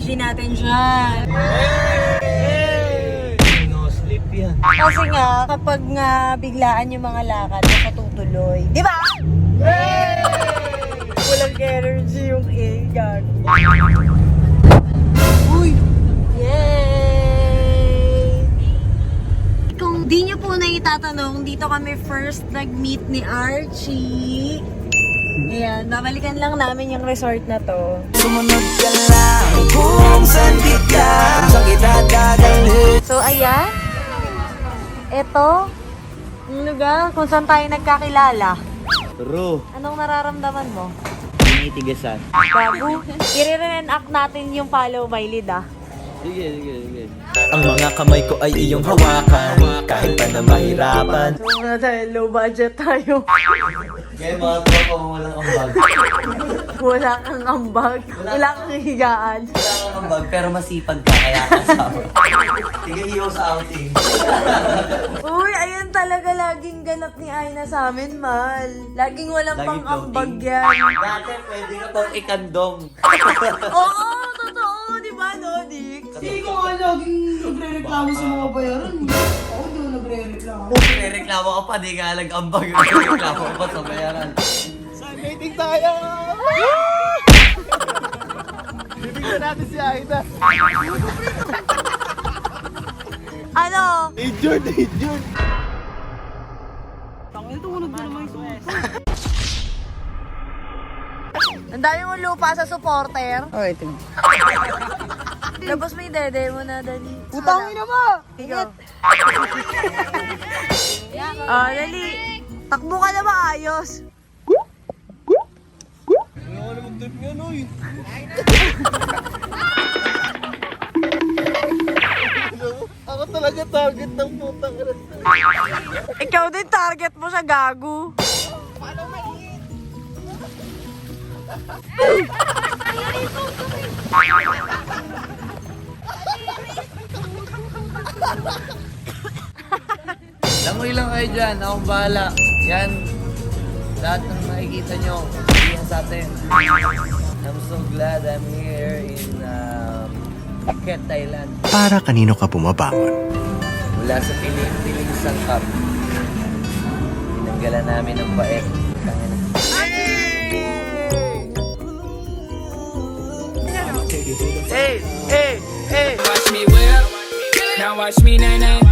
energy natin dyan. No sleep yan. Kasi nga, kapag nga biglaan yung mga lakad, nakatutuloy. Di ba? Walang energy yung gag. Uy! Yay! Kung di nyo po na itatanong, dito kami first nag-meet ni Archie. Ayan, babalikan lang namin yung resort na to. Sumunod ka lang kung saan ka, saan kita dadalhin. So, ayan. Ito, yung lugar kung saan tayo nagkakilala. True. Anong nararamdaman mo? Tinitigasan. Bago, i-re-enact natin yung follow my lead ah. Sige. Ang mga kamay ko ay iyong hawakan, kahit pa na mahirapan. So, muna tayo, low budget tayo. Kaya mga tropa mo walang ambag. Wala kang ambag. Wala kang higaan. Wala kang ambag, pero masipag ka, kaya kasama. Sige, iyo sa outing. Uy, ayan talaga laging ganap ni Aina sa amin, Mal. Laging walang Laging pang-ambag floating. yan. Dati, pwede ka pang ikandong. Oo, totoo, di ba, Nodik? Hindi ko nga laging nagre-reklamo sa mga bayaran. Ako hindi ko nagre-reklamo. Reklamo ka pa, di ka nag-ambag. Reklamo ka pa sa bayaran. Saan meeting tayo? Bibigyan natin si Aida. Ano? Injured. Tangin, tumunog na naman yung Ang dami mong lupa sa supporter. Okay, ito. Labas mo yung dede mo na, dali. Putangin na ba? Ikaw. Dali. Takbo ka na maayos. Ayaw na mag-trip nga, Noy. Ako talaga target ng putang ina. Ikaw din target mo sa gago. Langoy lang kayo dyan, akong bahala. Yan, lahat ng makikita nyo, yan sa atin. I'm so glad I'm here in Phuket, Thailand. Para kanino ka bumabangon? Mula sa piling-piling sangkap, tinanggalan namin ng baek. Hey! Watch me whip, now watch me nae nae.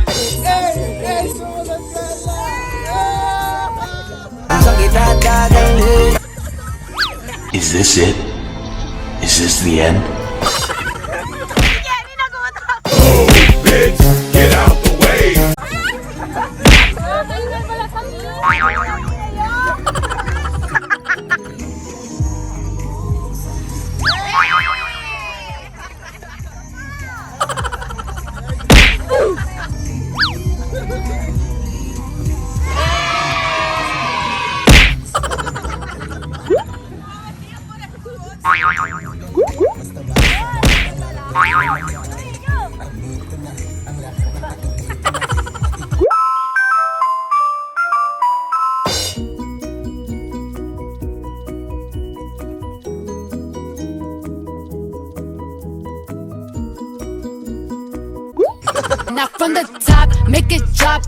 Saan kita dadalhin? Is this it? Is this the end? Now from the top, make it drop.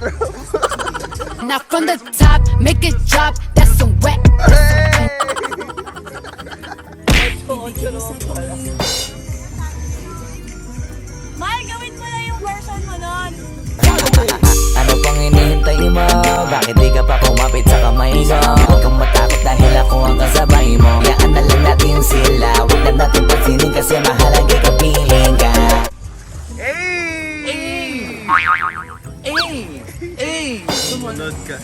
Now from the top, make it drop. That's some wet. Mal, gawin mo na yung version mo nun. Ano pang hinihintay mo? Bakit di ka pa kumapit sa kamay ko? Huwag kang matakot dahil ako ang kasabay mo. Yaan na lang natin sila, huwag na natin pansinin kasi mahalaga ikapiling ka. Sumunod ka.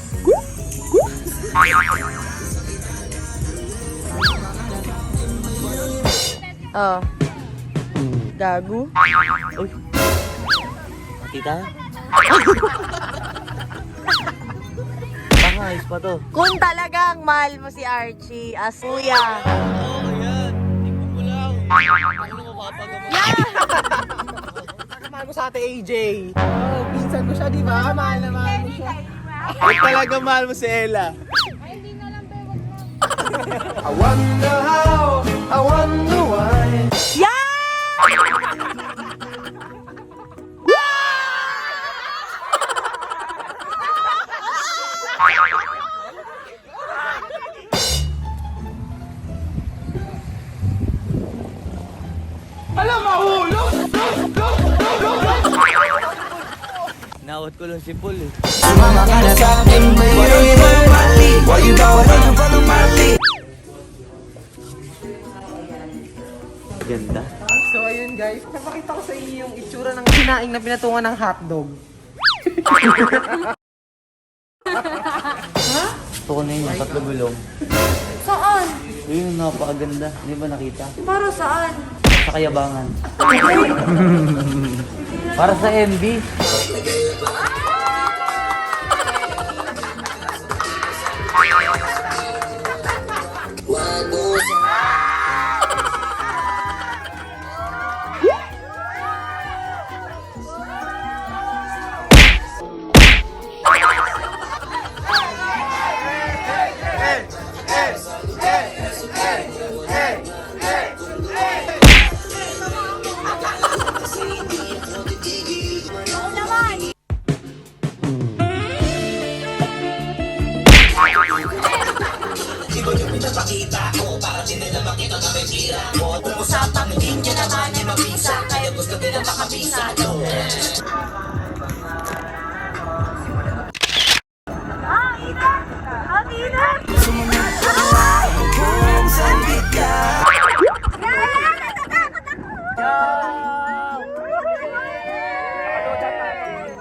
Oh. Gago. Kita? Ayos pa to. Kung talagang mahal mo si Archie as kuya. Ayan, tingnan mo lang. Ano mapapagamot? Mahal ko sa ate AJ. Oh, pinsan ko siya, di ba? Mahal na mahal mo siya. Ay, talaga mahal mo si Ella. I wonder how, I wonder why. Yan! Pinapatawad ko lang si Paul eh. Sumama ka na sa'kin, baby. Why don't you follow my lead? Why you follow my lead? Ganda. So ayun guys, napakita ko sa inyo yung itsura ng sinaing na pinatungan ng hotdog. Gusto ko na yun, yung tatlo gulong. Saan? Ayun, napakaganda. Hindi ba nakita? Para saan? Sa Kayabangan. Para sa MB.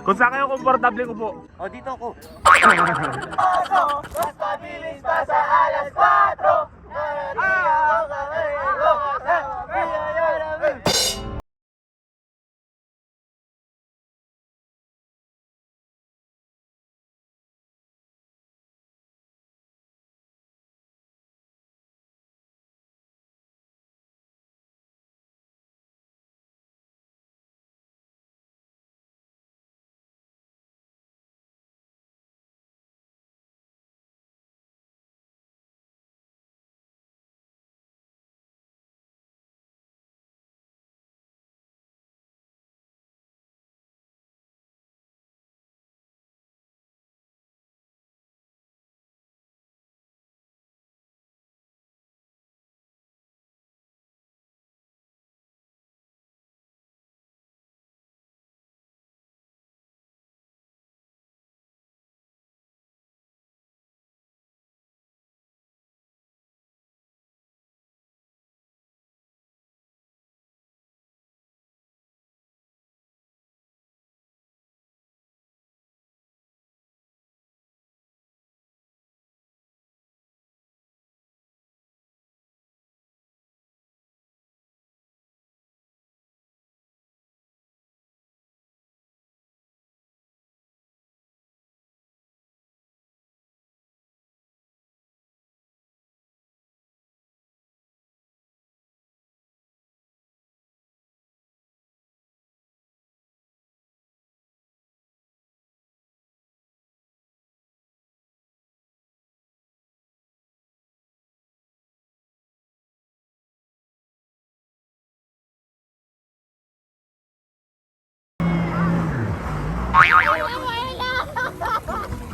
Kung saan kayo komportable ko po. O, dito ako.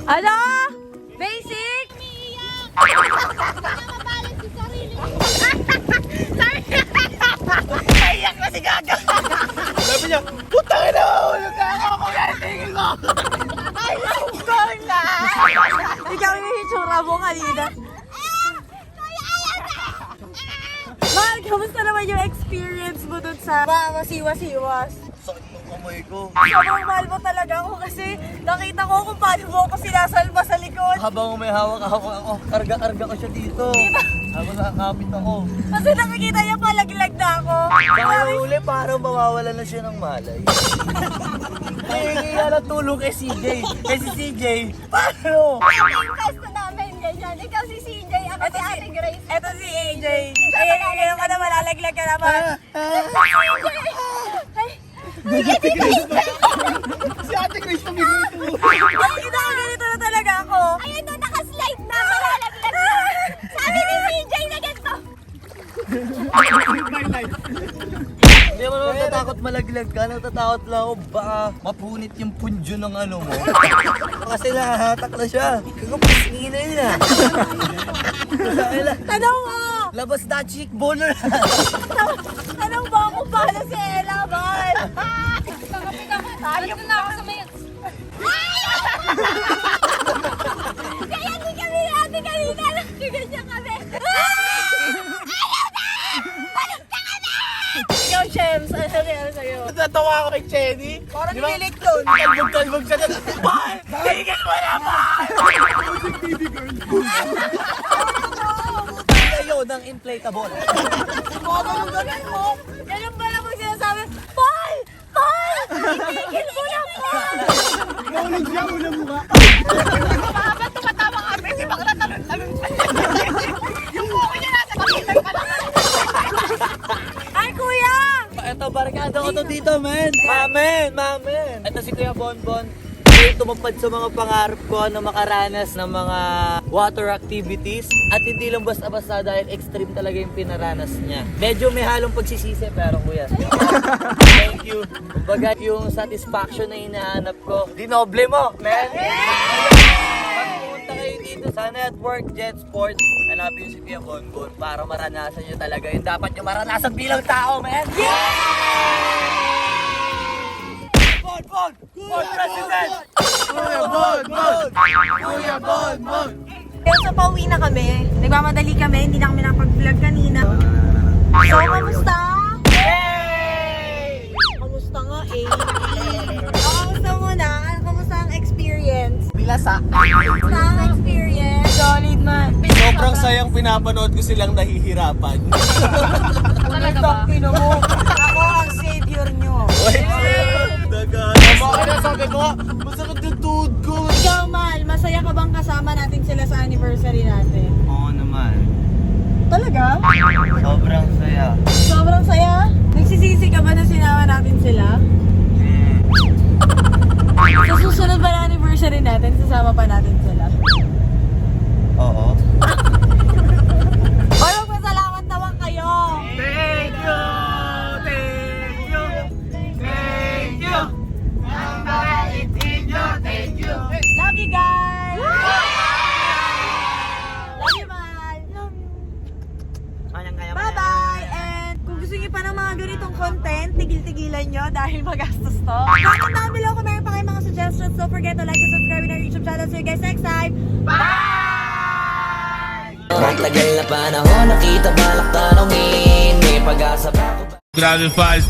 Ano? Basic? Sabi niya, putang ina mo! Nagkakaw ko yan! Tingin ko! I love Carla! Ikaw yung hitsura mo kanina. Mahal, kamusta naman yung experience mo dun sa masiwas-iwas? Sakit ng kamay ko. Sobrang mahal mo talaga ako kasi nakita ko kung paano mo ako sinasalba sa likod. Habang may hawak ako, karga-karga ko siya dito. Ako nakakapit ako. Kasi nakikita niya palaglag na ako. Kaya uli, parang mawawala na siya ng malay. Kaya na tulong kay CJ. Kay si CJ, paano? Yung pwesto namin, ganyan. Ikaw si CJ, ako si Ate Grace. Ito si AJ. Ayun, ngayon ka na malalaglag ka naman. Si Ate Grace na minuto. Nakikita ko ganito na talaga ako. Ayun doon, nakaslide na, malalaglag na. Sabi ni CJ na ganito. Hindi mo naman natatakot malaglag ka. Natatakot lang ako baka mapunit yung punjo ng ano mo. Kasi nahahatak na siya. Kagapasingin na yun ah. Tanong mo! Labas na cheekbone. Tanong mo kung paano si Ella, Bal? Tayo na ako sa may... natawa ako kay Chenny. Parang nilig doon. Kalbog-kalbog siya na. Boy! Tigil mo na ba? Kayo ng inflatable. Ganun mo. Ganun ba lang kung sinasabi, Paul! Paul! Itigil mo na, Paul! Nahulog siya, ulang mukha. Habang tumatawa kami, si Bakla talon-talon pa. Yung buko niya nasa kapitan pa naman. Ay, kuya! Ito, barkada ko to dito, man. Mamen. Ito si Kuya Bonbon. Tumupad sa mga pangarap ko na makaranas ng mga water activities at hindi lang basta-basta dahil extreme talaga yung pinaranas niya. Medyo may halong pagsisisi pero kuya. Thank you. Kumbaga yung satisfaction na hinahanap ko, dinoble mo, man. Pagpunta kayo dito sa Network Jet Sports, hanapin yung si Kuya Bonbon para maranasan nyo talaga yung dapat nyo maranasan bilang tao, man. Bon President! Kuya Bonbon! Kuya Bonbon! Kaya so, pauwi na kami. Nagmamadali kami, hindi na kami nakapag-vlog kanina. So, kamusta? Hey! Kamusta nga eh? Kamusta muna? Kamusta ang experience? Bilasa. Kamusta ang experience? Solid man. Sobrang sayang pinapanood ko silang nahihirapan. Talaga ba? Ako ang savior nyo. Bakit na sabi ko nga, masakit yung tuhod ko. Ikaw, Mal, masaya ka bang kasama natin sila sa anniversary natin? Oo naman. Talaga? Sobrang saya. Sobrang saya? Nagsisisi ka ba na sinama natin sila? Sa susunod ba na anniversary natin, sasama pa natin sila? Oo. Hoy, magpasalamat naman kayo! Thank you! Thank you! Thank you! Love you guys! Love you, Mal! Love you! Bye-bye! And kung gusto niyo pa ng mga ganitong content, tigil-tigilan nyo dahil magastos to. Comment down below kung meron pa kayong mga suggestions. Don't forget to like and subscribe in our YouTube channel. See you guys next time! Matagal na panahon nakita balak tanongin. May pag-asa pa ako ba? Grabe, Fals.